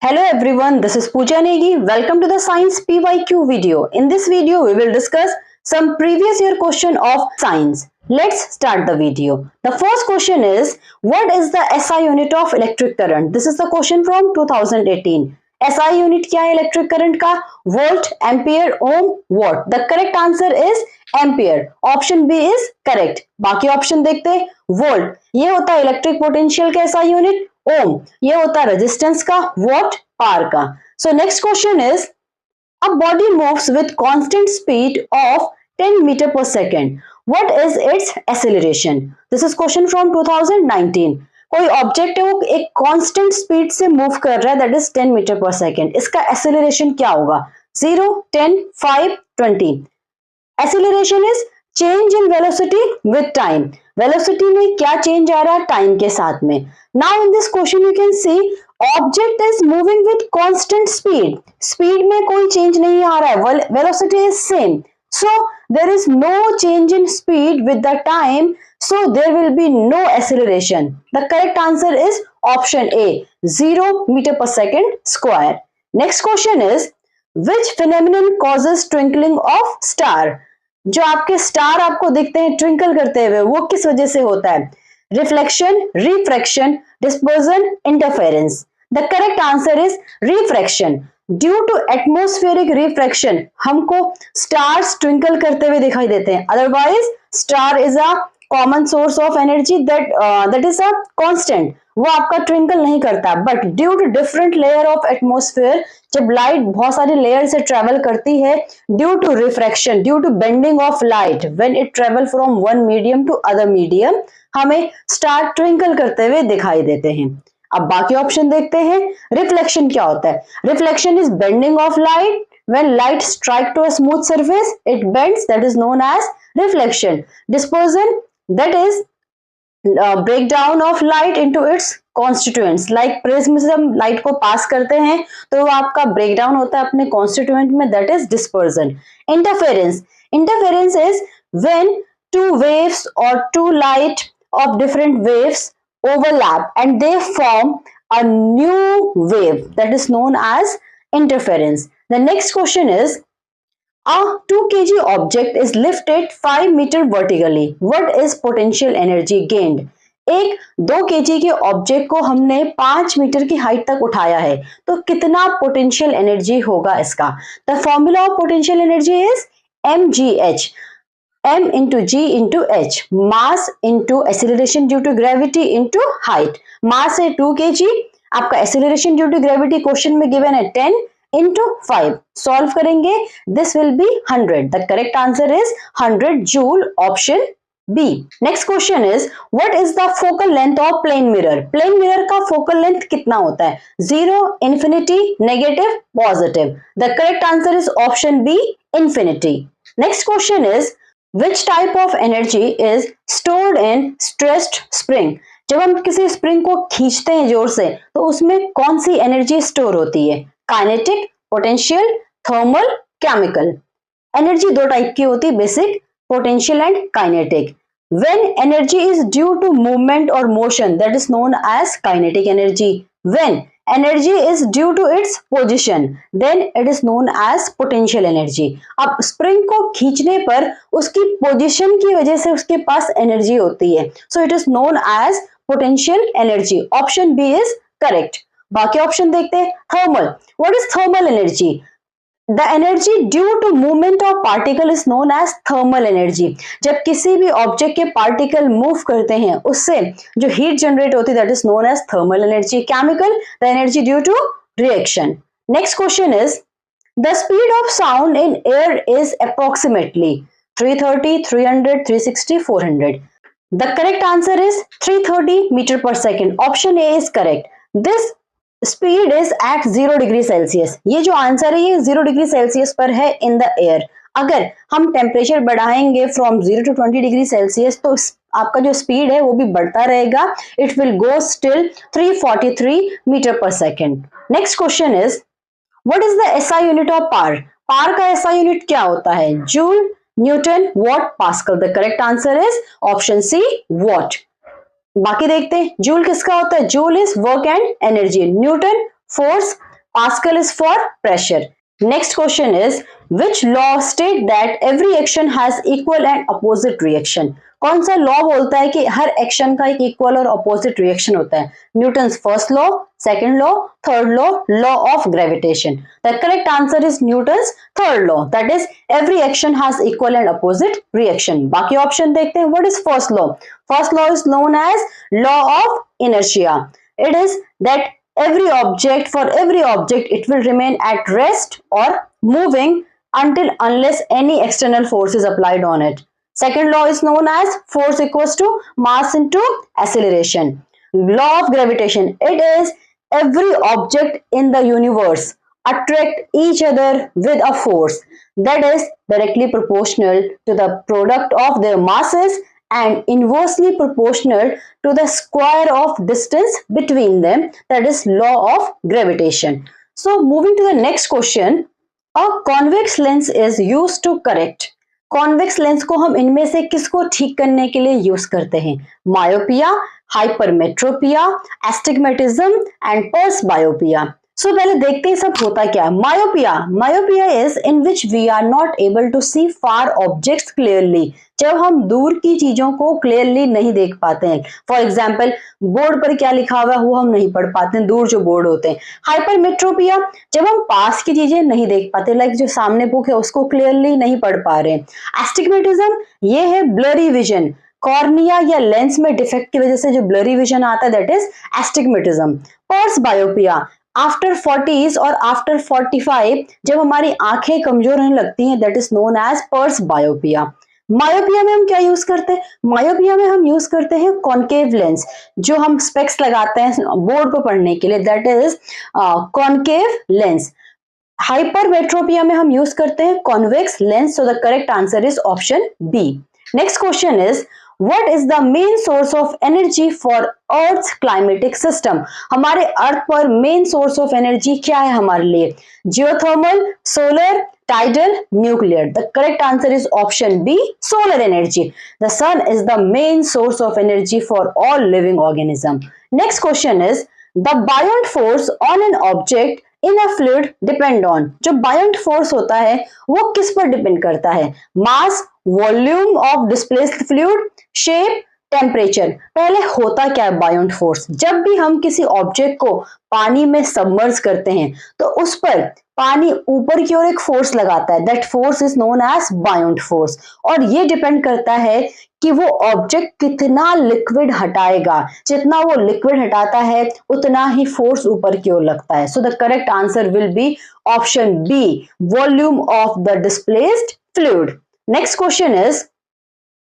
Hello everyone, this is Pooja Negi. Welcome to the Science PYQ video. In this video, we will discuss some previous year question of science. Let's start the video. The first question is, what is the SI unit of electric current? This is the question from 2018. SI unit क्या है electric current का? Volt, ampere, ohm, watt. The correct answer is ampere. Option B is correct. बाकी option देखते हैं. Volt, ये होता है electric potential का SI unit. ओम ये होता है रेजिस्टेंस का, वॉट पावर का. So next question is, a body moves with constant speed of 10 metre पर second. What is its acceleration? This is question from 2019. कोई ऑब्जेक्ट है वो एक कांस्टेंट स्पीड से मूव कर रहा है, दैट इज 10 मीटर पर सेकेंड. इसका एक्सेलरेशन क्या होगा? 0, 10, 5, 20. Acceleration is change in velocity with time. Velocity में क्या चेंज आ रहा है टाइम के साथ में. Now in this question you can see object is moving with constant speed. Speed में कोई चेंज नहीं आ रहा है, velocity is same. So there is no change in speed with the time, so there will be no acceleration. The correct answer is option A, 0 meter per second square. Next question is, which phenomenon causes twinkling of star? जो आपके star आपको दिखते हैं twinkle करते हुए, वो किस वजह से होता है? Reflection, refraction, dispersion, interference. The correct answer is refraction. Due to atmospheric refraction हमको स्टार्स ट्विंकल करते हुए दिखाई देते हैं. Otherwise star is a common source of energy that is a constant, वो आपका ट्विंकल नहीं करता. But due to different layer of atmosphere, जब लाइट बहुत सारी लेयर से ट्रेवल करती है, due to refraction, due to bending of light, when it travel from one medium to other medium, हमें स्टार ट्विंकल करते हुए दिखाई देते हैं. अब बाकी ऑप्शन देखते हैं. रिफ्लेक्शन क्या होता है? Reflection is bending of light. When light strike to a smooth surface, it bends, that is known as reflection. Dispersion, that is breakdown of light into its constituents. Like prism से हम light को पास करते हैं तो वो आपका breakdown होता है अपने constituent में, that is dispersion. Interference, interference is when two waves or two light of different waves overlap and they form a new wave, that is known as interference. The next question is, a 2 kg object is lifted 5 meter vertically. What is potential energy gained? एक 2 kg के object को हमने 5 metre की height तक उठाया है, तो कितना पोटेंशियल एनर्जी होगा इसका? The formula of potential energy is mgh. m into g into h, mass into acceleration due to gravity into height. मास है 2 kg, आपका acceleration due to gravity question में गिवन है 10 into 5. सॉल्व करेंगे, this will be 100. The correct answer is 100 joule, option B. Next question is, what is the focal length of plane mirror? Plane mirror का focal length कितना होता है? 0, infinity, negative, positive. The correct answer is option B, infinity. Next question is, which type of energy is stored in stressed spring? जब हम किसी spring को खींचते हैं जोर से, तो उसमें कौन सी एनर्जी स्टोर होती है? Kinetic, potential, thermal, chemical. Energy दो टाइप की होती है, basic, potential and kinetic. When energy is due to movement और motion, that is known as kinetic energy. When energy is due to its position, then it is known as potential energy. अब spring को खींचने पर उसकी position की वजह से उसके पास एनर्जी होती है, so it is known as potential energy. Option B is correct. बाकी ऑप्शन देखते हैं. Thermal, what is thermal energy? The energy due to movement of particle is known as thermal energy. जब किसी भी ऑब्जेक्ट के particle move करते हैं, उससे जो हीट जनरेट होती है, that is known as thermal energy. Chemical, the energy due to reaction. Next question is, the speed of sound in air is approximately 330, 300, 360, 400. The correct answer is 330 meter per second. Option A is correct. This speed is at 0 degree Celsius. ये जो answer है ये 0 degree Celsius पर है in the air. अगर हम temperature बढ़ाएंगे from 0 to 20 degree Celsius, तो आपका जो स्पीड है वो भी बढ़ता रहेगा. It will go still 343 metre पर second. Next question is, what is the SI unit of power? Power का एसआई यूनिट क्या होता है? Joule, newton, watt, pascal. The correct answer is option C, watt. बाकी देखते हैं. जूल किसका होता है? Joule is work and energy. Newton force, Pascal is for pressure. Next question is, which law state that every action has equal and opposite reaction? कौन सा law बोलता है कि हर एक्शन का एक इक्वल और अपोजिट रिएक्शन होता है? Newton's first law, second law, third law, law of gravitation. The correct answer is Newton's third law, that is every action has equal and opposite reaction. बाकी option देखते हैं. What is first law? First law is known as law of inertia. It is that for every object it will remain at rest or moving unless any external force is applied on it. Second law is known as force equals to mass into acceleration. Law of gravitation, it is every object in the universe attract each other with a force that is directly proportional to the product of their masses and inversely proportional to the square of distance between them, that is law of gravitation. So moving to the next question, a convex lens is used to correct. Convex lens को हम इनमें से किसको ठीक करने के लिए use करते हैं? Myopia, hypermetropia, astigmatism and presbyopia. So पहले देखते हैं सब होता क्या है. Myopia is in which we are not able to see far objects clearly. जब हम दूर की चीजों को क्लियरली नहीं देख पाते हैं. फॉर एग्जाम्पल बोर्ड पर क्या लिखा हुआ है वो हम नहीं पढ़ पाते हैं, दूर जो बोर्ड होते हैं. हाइपरमेट्रोपिया, जब हम पास की चीजें नहीं देख पाते, लाइक जो सामने बुक है उसको क्लियरली नहीं पढ़ पा रहे हैं. एस्टिग्मेटिज्म, ये है ब्लरी विजन. कॉर्निया या लेंस में डिफेक्ट की वजह से जो ब्लरी विजन आता है, that is astigmatism. Presbyopia, after 40s और आफ्टर 45 जब हमारी आंखें कमजोर होने लगती हैं, that is known as presbyopia. Myopia में हम क्या यूज करते हैं? मायोपिया में हम यूज करते हैं कॉनकेव लेंस. जो हम स्पेक्स लगाते हैं बोर्ड पर पढ़ने के लिए, that is concave lens. Hypermetropia में हम यूज करते हैं convex lens. So the correct answer is option B. Next question is, What is the main source of energy for Earth's climatic system? हमारे अर्थ पर मेन सोर्स ऑफ एनर्जी क्या है हमारे लिए? Geothermal, solar, tidal, nuclear. The correct answer is option B, solar energy. The sun is the main source of energy for all living organism. Next question is, the buoyant force on an object in a fluid depend on. जो buoyant force होता है वो किस पर depend करता है? Mass, volume of displaced fluid, shape, temperature. पहले होता क्या है बायोंट फोर्स? जब भी हम किसी ऑब्जेक्ट को पानी में सबमर्ज करते हैं तो उस पर पानी ऊपर की ओर एक फोर्स लगाता है, that force is known as buoyant force. और ये डिपेंड करता है कि वो ऑब्जेक्ट कितना लिक्विड हटाएगा. जितना वो लिक्विड हटाता है उतना ही फोर्स ऊपर की ओर लगता है. So the correct answer will be option B, volume of the displaced fluid. Next question is,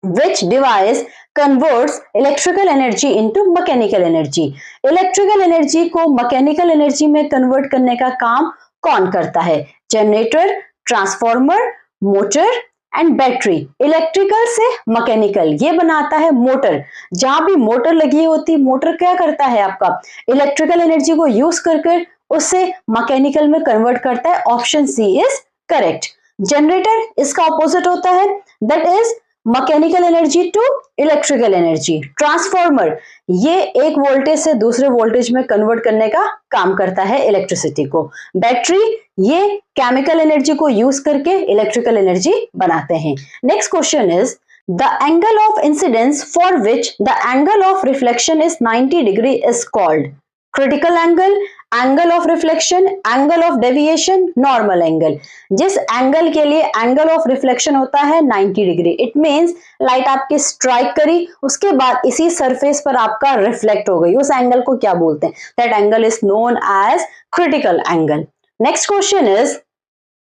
which device converts electrical energy into mechanical energy? Electrical energy को mechanical energy में convert करने का काम कौन करता है? Generator, transformer, motor and battery. Electrical से mechanical ये बनाता है मोटर. जहां भी मोटर लगी होती, मोटर क्या करता है आपका? इलेक्ट्रिकल एनर्जी को यूज कर उससे मैकेनिकल में कन्वर्ट करता है. Option C is correct. Generator इसका ऑपोजिट होता है, that is mechanical energy to electrical energy. Transformer ये एक वोल्टेज से दूसरे वोल्टेज में कन्वर्ट करने का काम करता है इलेक्ट्रिसिटी को. बैटरी ये केमिकल एनर्जी को यूज करके इलेक्ट्रिकल एनर्जी बनाते हैं. Next question is, the angle of incidence for which the angle of reflection is 90 degree is called critical angle, angle of reflection, angle of deviation, normal angle. जिस angle के लिए angle of reflection होता है 90 degree, it means light आपकी strike करी, उसके बाद इसी सरफेस पर आपका रिफ्लेक्ट हो गई, उस एंगल को क्या बोलते हैं? That angle is known as critical angle. Next question is,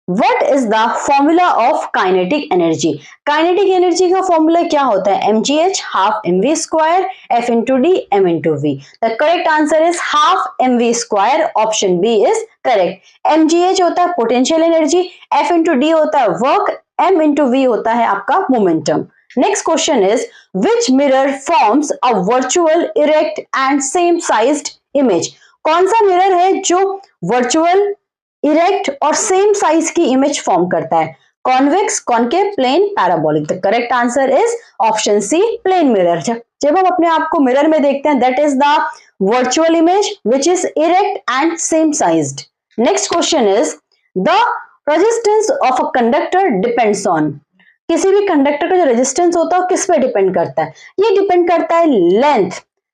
What is the formula of kinetic energy? Kinetic energy का formula क्या होता है? mgh half mv square f into d m into v. The correct answer is half mv square. Option B is correct. mgh होता है potential energy, f into d होता है work, m into v होता है आपका momentum. Next question is, which mirror forms a virtual, erect and same sized image? कौन सा mirror है जो वर्चुअल, इरेक्ट और सेम साइज की इमेज फॉर्म करता है? Convex, concave, plane, parabolic. The correct answer is option C, plane mirror. जब हम अपने आप को मिरर में देखते हैं, that is the virtual image which is erect and same sized. Next question is the resistance of a conductor depends on, किसी भी कंडक्टर का जो रेजिस्टेंस होता है किस पे डिपेंड करता है, ये डिपेंड करता है length,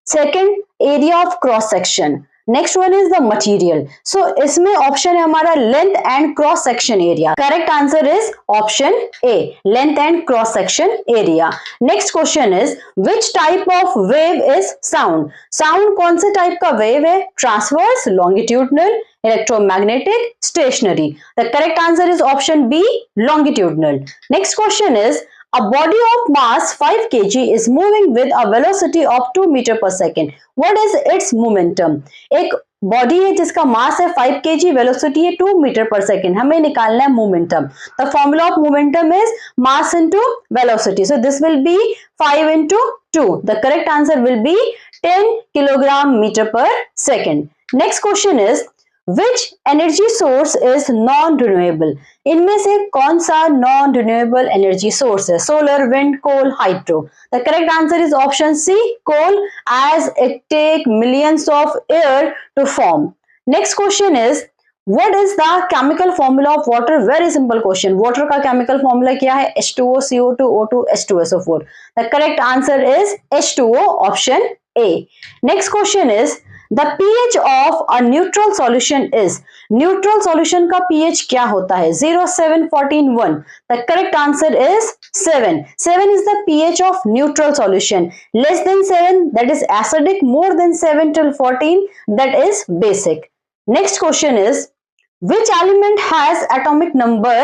second area of cross section, next one is the material. So इसमें ऑप्शन है हमारा length and cross section area. Correct answer is option A, length and cross section area. Next question is which type of wave is sound, sound कौन से type का wave है, transverse, longitudinal, electromagnetic, stationary. The correct answer is option B, longitudinal. Next question is a body of mass 5 kg is moving with a velocity of 2 meter per second. What is its momentum? एक body है जिसका मास है 5 kg, velocity है 2 metre पर second, हमें निकालना है momentum. The formula of momentum is mass into velocity, so this will be 5 into 2. The correct answer will be 10 kilogram meter per second. Next question is Which energy source is non-renewable? इनमें से कौन सा non-renewable energy source है? Solar, wind, coal, hydro. The correct answer is option C, coal, as it take millions of years to form. Next question is What is the chemical formula of water? Very simple question. Water का chemical formula क्या है? H2O, CO2, O2, H2SO4. The correct answer is H2O, option A. Next question is The pH of a neutral solution is, neutral solution का pH क्या होता है? 0, 7, 14, 1. The correct answer is 7. 7 is the pH of neutral solution. Less than 7, that is acidic. More than 7 till 14, that is basic. Next question is, which element has atomic number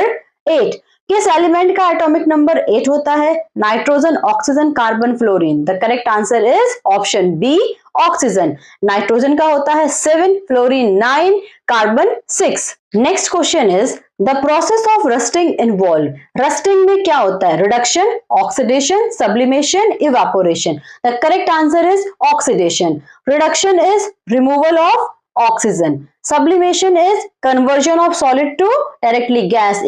8? किस element का atomic number 8 होता है? Nitrogen, oxygen, carbon, fluorine. The correct answer is option B, oxygen. Nitrogen का होता है 7, fluorine 9, carbon 6। Next question is the process of rusting involve, rusting में क्या होता है? Reduction, oxidation, sublimation, evaporation. The correct answer is oxidation. Reduction is removal of oxygen, sublimation is conversion of solid to directly gas,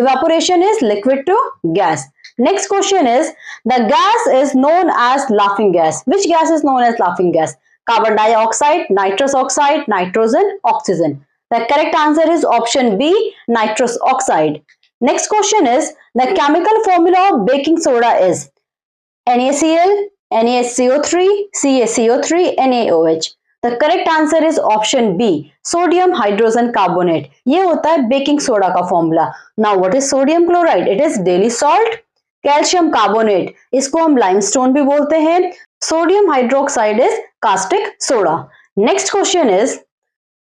evaporation is liquid to gas. Next question is the gas is known as laughing gas. Which gas is known as laughing gas? Carbon dioxide, nitrous oxide, nitrogen, oxygen. The correct answer is option B, nitrous oxide. Next question is the chemical formula of baking soda is NaCl, NaCO3, CaCO3, NaOH. The correct answer is option B, sodium hydrogen carbonate. ये होता है baking soda का formula. Now what is sodium chloride? It is daily salt. Calcium carbonate, इसको हम limestone भी बोलते हैं। Sodium hydroxide is caustic soda. Next question is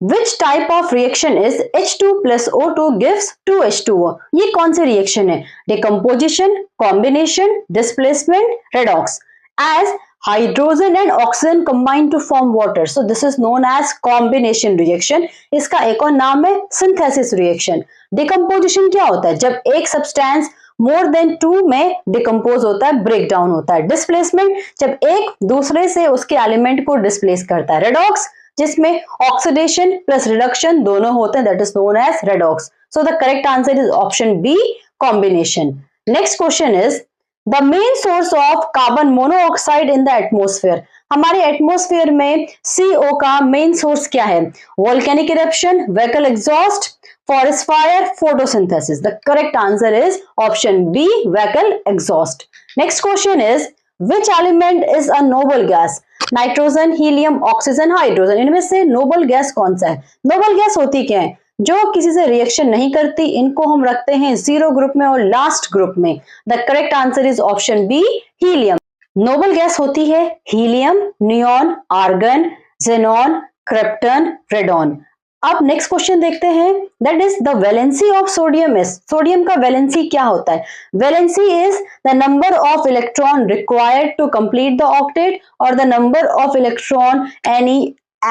Which type of reaction is H2 plus O2 gives 2H2O? ये कौन सी reaction है? Decomposition, combination, displacement, redox. As hydrogen and oxygen combine to form water, so this is known as combination reaction. इसका एक और नाम है synthesis reaction. Decomposition क्या होता है? जब एक substance more than 2 में डिकम्पोज होता है, ब्रेक डाउन होता है। डिस्प्लेसमेंट, जब एक दूसरे से उसके एलिमेंट को डिस्प्लेस करता है। रेडॉक्स, जिसमें ऑक्सीडेशन प्लस रिडक्शन दोनों होते हैं, that is known as redox. So the correct answer is option B, combination. Next question is the main source of carbon monoxide in the atmosphere. हमारे atmosphere में CO का main source क्या है? Volcanic eruption, vehicle exhaust, forest fire, photosynthesis. The correct answer is option B, vehicle exhaust. Next question is which element is a noble gas? Nitrogen, helium, oxygen, hydrogen. इनमें से noble gas कौन सा है? Nobel gas होती क्या है? जो किसी से रिएक्शन नहीं करती, इनको हम रखते हैं जीरो ग्रुप में और लास्ट ग्रुप में। The correct answer is option B, helium. Noble gas होती है helium, neon, argon, xenon, krypton, radon. अब नेक्स्ट क्वेश्चन देखते हैं, that is the valency of sodium is. Sodium का वैलेंसी क्या होता है? Valency is the number of electron required to complete the octet और the number of electron any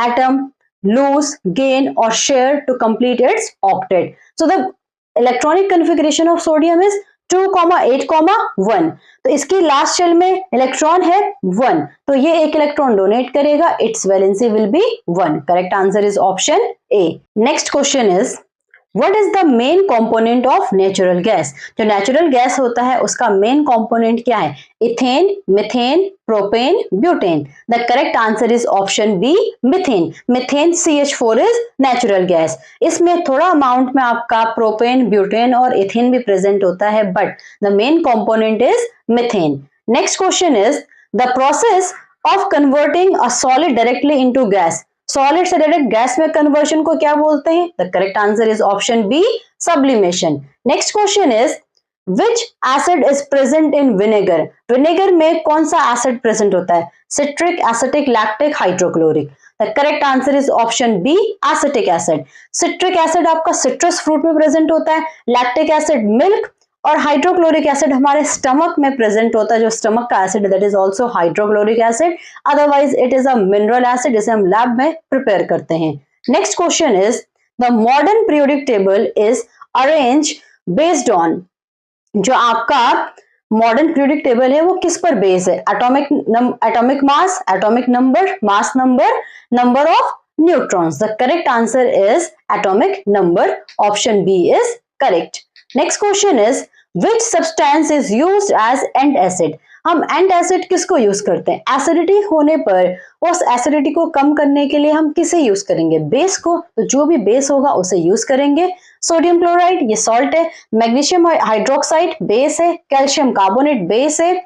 atom lose, gain और share to complete its octet. So the electronic configuration of sodium is 2,8,1। तो इसकी last shell में electron है 1, तो ये एक electron donate करेगा, its valency will be 1। Correct answer is option A. Next question is what is the main component of natural gas? जो natural gas होता है उसका मेन कंपोनेंट क्या है? Ethane, methane, propane, butane. The correct answer is option B, methane. Methane CH4 is natural gas. इसमें थोड़ा amount में आपका प्रोपेन, ब्यूटेन और इथेन भी प्रेजेंट होता है, but the main component is methane. Next question is the process of converting a solid directly into gas. Solid से direct gas में कन्वर्शन को क्या बोलते हैं? The correct answer is option B, sublimation. Next question is which acid is present in vinegar? Vinegar में कौन सा acid present होता है? Citric, acetic, lactic, hydrochloric. The correct answer is option B, acetic acid. Citric acid आपका citrus fruit में present होता है, lactic acid milk, और हाइड्रोक्लोरिक एसिड हमारे स्टमक में प्रेजेंट होता है, जो स्टमक का acid that is also hydrochloric acid. Otherwise it is a mineral acid, जिसे हम लैब में प्रिपेयर करते हैं। Next question is the modern periodic table is arrange based on. जो आपका मॉडर्न पीरियोडिक टेबल है वो किस पर बेस है? Atomic mass, atomic number, mass number, number of neutrons. The correct answer is atomic number, option B is correct. Next question is which substance is used as antacid? हम antacid किसको use करते हैं? Acidity होने पर उस acidity को कम करने के लिए हम किसे यूज करेंगे? बेस को। तो जो भी बेस होगा उसे यूज करेंगे। सोडियम क्लोराइड ये सॉल्ट है, मैग्नीशियम हाइड्रोक्साइड बेस है, कैल्शियम कार्बोनेट बेस है।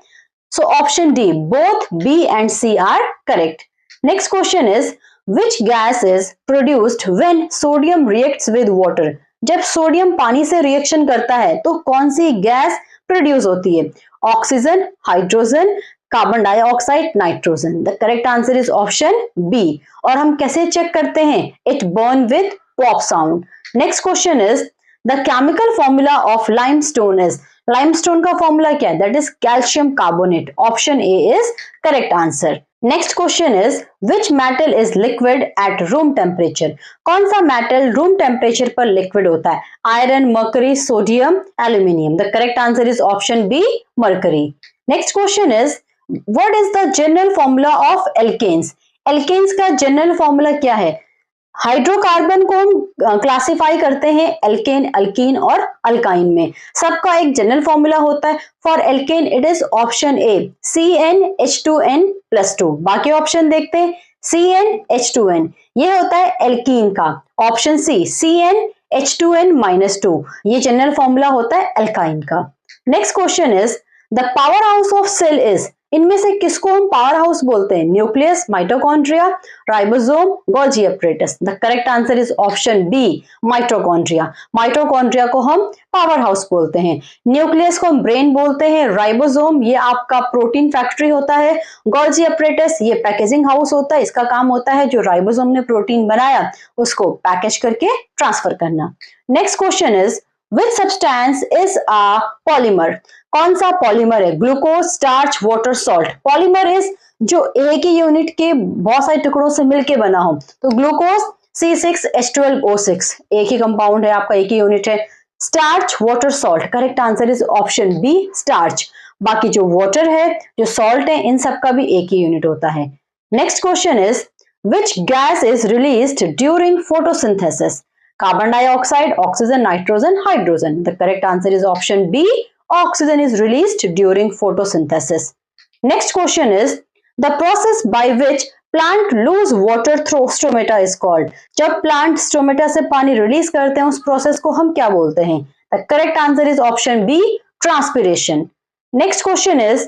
So option D, both B and C are correct. Next question is which gas is produced when sodium reacts with water? जब sodium पानी से reaction करता है तो कौन सी गैस प्रोड्यूस होती है? Oxygen, hydrogen, carbon dioxide, nitrogen. The correct answer is option B. और हम कैसे चेक करते हैं? It burn with pop sound. Next question is the chemical formula of limestone is. Limestone का फॉर्मूला क्या है? That is calcium carbonate. Option A is correct answer. Next question is which metal is liquid at room temperature? कौन सा metal room temperature पर liquid होता है? Iron, mercury, sodium, aluminium. The correct answer is option B, mercury. Next question is what is the general formula of alkanes? Alkanes का general formula क्या है? Hydrocarbon को हम क्लासिफाई करते हैं एल्केन, अल्कीन और अल्काइन में। सबका एक जनरल फॉर्मूला होता है। For alkane it is option A, CnH2n+2। बाकी ऑप्शन देखते हैं। CnH2n ये होता है एल्कीन का। ऑप्शन सी, CnH2n-2 ये जनरल फॉर्मूला होता है एल्काइन का। Next question is the power house of cell is. इनमें से किसको हम पावर हाउस बोलते हैं? Nucleus, mitochondria, ribosome, Golgi apparatus. The correct answer is option B, mitochondria. Mitochondria को हम पावर हाउस बोलते हैं। न्यूक्लियस को हम ब्रेन बोलते हैं। राइबोसोम ये आपका प्रोटीन फैक्ट्री होता है। गोल्जी एपरेटस ये पैकेजिंग हाउस होता है। इसका काम होता है जो राइबोसोम ने प्रोटीन बनाया उसको पैकेज करके ट्रांसफर करना। Next question is which substance is a polymer? कौन सा पॉलीमर है? Glucose, starch, water, salt. Polymer is जो एक ही यूनिट के बहुत सारे टुकड़ों से मिलके बना हो। तो ग्लूकोज C6H12O6 एक ही कंपाउंड है आपका, एक ही यूनिट है। Starch, water, salt. Correct answer is option B, starch. बाकी जो वाटर है, जो सॉल्ट है, इन सब का भी एक ही यूनिट होता है। Next question is which gas is released during photosynthesis? Carbon dioxide, oxygen, nitrogen, hydrogen. The correct answer is option B, oxygen is released during photosynthesis. Next question is the process by which plant lose water through stomata is called. जब plant stomata से पानी release करते हैं उस process को हम क्या बोलते हैं? The correct answer is option B, transpiration. Next question is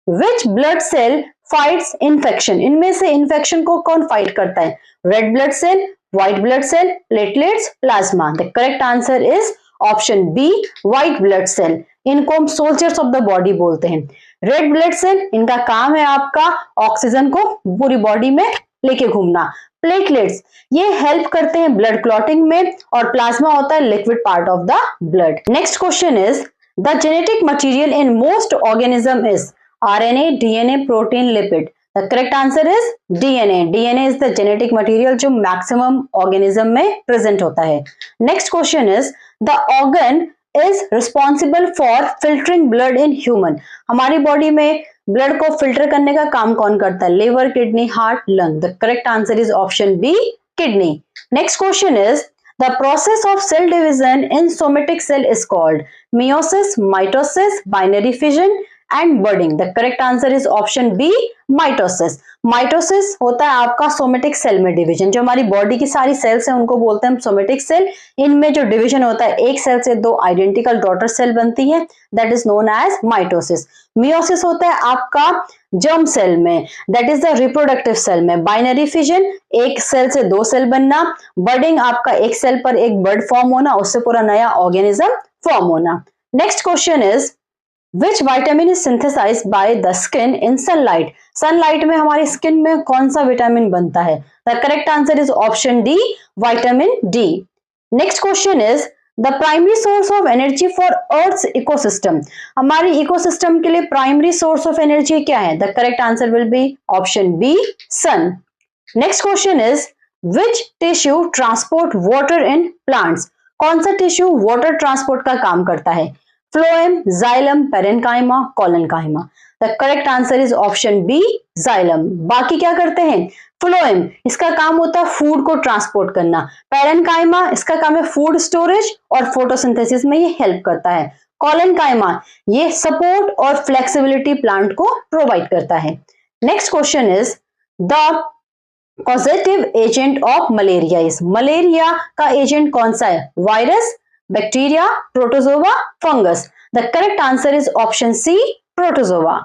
which blood cell fights infection? इनमें से इन्फेक्शन को कौन फाइट करता है? Red blood cell, white blood cell, platelets, plasma. The correct answer is option B, white blood cell. इनको हम soldiers of the body बोलते हैं। रेड ब्लड सेल इनका काम है आपका ऑक्सीजन को पूरी बॉडी में लेके घूमना। प्लेटलेट्स ये हेल्प करते हैं ब्लड क्लॉटिंग में, और प्लाज्मा होता है liquid part of the blood. Next question is the genetic material in most organism is RNA, DNA, protein, lipid. The correct answer is DNA. DNA is the genetic material जो maximum organism में present होता है। Next question is the organ is responsible for filtering blood in human. हमारी body में blood को filter करने का काम कौन करता है? Liver, kidney, heart, lung. The correct answer is option B, kidney. Next question is The process of cell division in somatic cell is called meiosis, mitosis, binary fission and budding. The correct answer is option B, mitosis. Mitosis होता है आपका somatic cell में division. जो हमारी body की सारी sales हैं उनको बोलते हैं हम सोमेटिक सेल। इनमें जो डिवीजन होता है एक सेल से दो आइडेंटिकल डॉटर सेल बनती है, that is known as mitosis. Meiosis होता है आपका जर्म सेल में, that is the reproductive cell में। बाइनरी फिजन, एक सेल से दो सेल बनना। बर्डिंग आपका एक सेल पर एक बर्ड फॉर्म होना, उससे पूरा नया ऑर्गेनिज्म फॉर्म होना। Next question is Which vitamin is synthesized by the skin in sunlight? Sunlight में हमारी स्किन में कौन सा विटामिन बनता है? The correct answer is option D, vitamin D. Next question is the primary source of energy for Earth's ecosystem. हमारी ecosystem के लिए प्राइमरी सोर्स ऑफ एनर्जी क्या है? The correct answer will be option B, sun. Next question is which tissue transport water in plants? कौन सा tissue water transport का काम करता है? Phloem, xylem, parenchyma, collenchyma. The correct answer is option B, xylem. बाकी क्या करते हैं? फ्लोएम, इसका काम होता है फूड को ट्रांसपोर्ट करना। पेरेन्काइमा, इसका काम है फूड स्टोरेज और फोटोसिंथेसिस में ये हेल्प करता है। कोलेनकाइमा, ये सपोर्ट और फ्लेक्सिबिलिटी प्लांट को प्रोवाइड करता है। Next question is the causative agent of malaria is, malaria का एजेंट कौन सा है? Virus, bacteria, protozoa, fungus. The correct answer is option C, protozoa.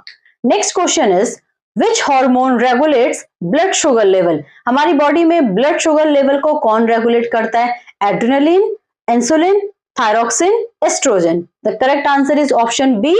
Next question is which hormone regulates blood sugar level? हमारी body में blood sugar level को कौन regulate करता है? Adrenaline, insulin, thyroxine, oestrogen. The correct answer is option B,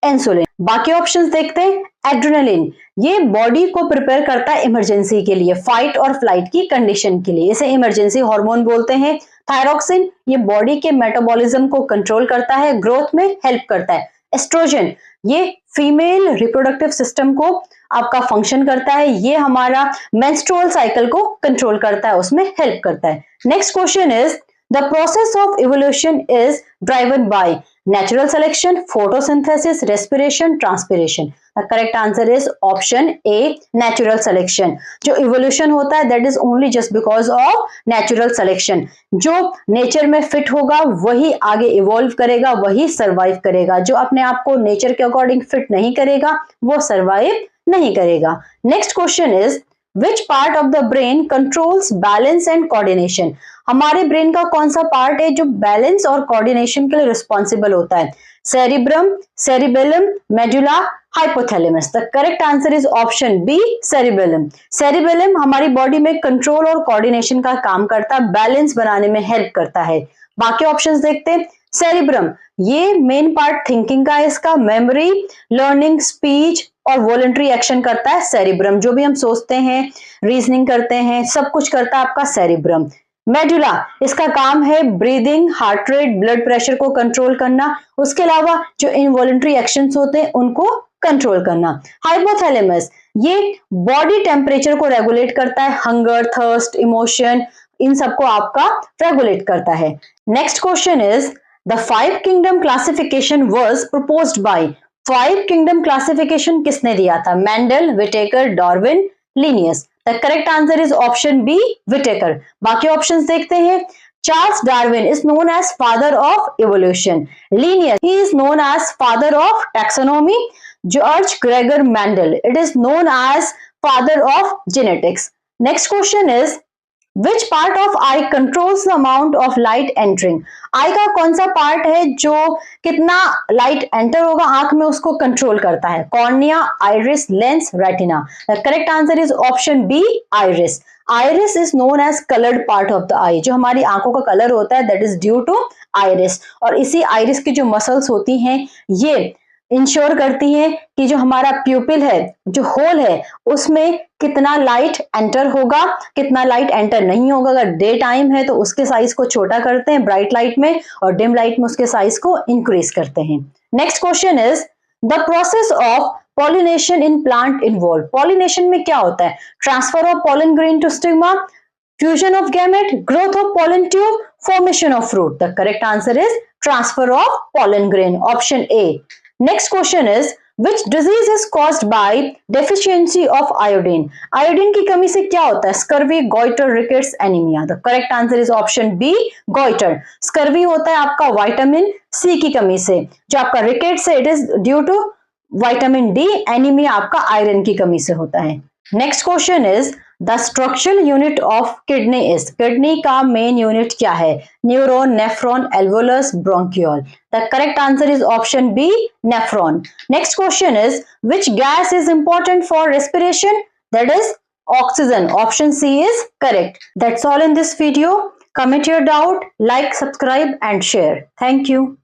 insulin. बाकी options देखते हैं। Adrenaline, ये बॉडी को प्रिपेयर करता है इमरजेंसी के लिए, फाइट और फ्लाइट की कंडीशन के लिए, इसे इमरजेंसी हार्मोन बोलते हैं। थायरोक्सिन, ये बॉडी के मेटाबॉलिज्म को कंट्रोल करता है, ग्रोथ में हेल्प करता है। एस्ट्रोजन, ये फीमेल रिप्रोडक्टिव सिस्टम को आपका फंक्शन करता है, ये हमारा मेंस्ट्रुअल साइकिल को कंट्रोल करता है, उसमें हेल्प करता है। Next question is the process of evolution is driven by natural selection, photosynthesis, respiration, transpiration. The correct answer is option A, natural selection. जो evolution होता है that is only just because of natural selection. जो nature में fit होगा वही आगे evolve करेगा, वही survive करेगा। जो अपने आप को nature के according fit नहीं करेगा वो survive नहीं करेगा। Next question is which part of the brain controls balance and coordination? हमारे ब्रेन का कौन सा पार्ट है जो बैलेंस और कोऑर्डिनेशन के लिए रिस्पॉन्सिबल होता है? Cerebrum, cerebellum, medulla, hypothalamus. The correct answer is option B, cerebellum. Cerebellum हमारी बॉडी में कंट्रोल और कोऑर्डिनेशन का काम करता है, बैलेंस बनाने में हेल्प करता है। बाकी ऑप्शंस देखते हैं। सेरिब्रम, ये मेन पार्ट थिंकिंग का है, इसका मेमोरी, लर्निंग, स्पीच और वॉलंटरी एक्शन करता है सेरिब्रम। जो भी हम सोचते हैं, रीजनिंग करते हैं, सब कुछ करता है आपका सेरिब्रम। मेडुला, इसका काम है breathing, heart rate, blood pressure को कंट्रोल करना, उसके अलावा जो इनवॉलंटरी एक्शंस होते हैं उनको कंट्रोल करना। हाइपोथैलेमस, ये बॉडी टेम्परेचर को रेगुलेट करता है, हंगर, थर्स्ट, इमोशन, इन सबको आपका रेगुलेट करता है। Next question is the 5 kingdom classification was proposed by. 5 kingdom classification किसने दिया था? Mendel, Whittaker, Darwin, Linnaeus. The correct answer is option B, Whittaker. बाकी ऑप्शंस देखते हैं। Charles Darwin is known as father of evolution. Linnaeus, he is known as father of taxonomy. George Gregor Mendel, it is known as father of genetics. Next question is which part of eye controls the amount of light entering? आई का कौन सा part है जो कितना light enter होगा आंख में उसको कंट्रोल करता है? Cornea, iris, lens, retina. The correct answer is option B, iris. Iris is known as coloured part of the eye. जो हमारी आंखों का कलर होता है that is due to iris. और इसी आइरिस की जो मसल्स होती हैं ये इंश्योर करती है कि जो हमारा प्यूपिल है, जो होल है, उसमें कितना लाइट एंटर होगा, कितना लाइट एंटर नहीं होगा। अगर डे टाइम है तो उसके साइज को छोटा करते हैं ब्राइट लाइट में, और डिम लाइट में उसके साइज को इंक्रीज करते हैं। Next question is the process of pollination in plant involve. Pollination में क्या होता है? Transfer of pollen grain to stigma, fusion of gamete, growth of pollen tube, formation of fruit. The correct answer is transfer of pollen grain, option A. Next question is Which disease is caused by deficiency of iodine? Iodine की कमी से क्या होता है? Scurvy, goitre, rickets, anaemia. The correct answer is option B, goitre. Scurvy होता है आपका vitamin C की कमी से. जो आपका रिकेट्स है it is due to vitamin D. Anaemia आपका आयरन की कमी से होता है. Next question is the structural unit of kidney is. Kidney का मेन यूनिट क्या है? Neuron, nephron, alveolus, bronchiole. The correct answer is option B, nephron. Next question is which gas is important for respiration? That is oxygen. Option C is correct. That's all in this video. Comment your doubt, like, subscribe and share. Thank you.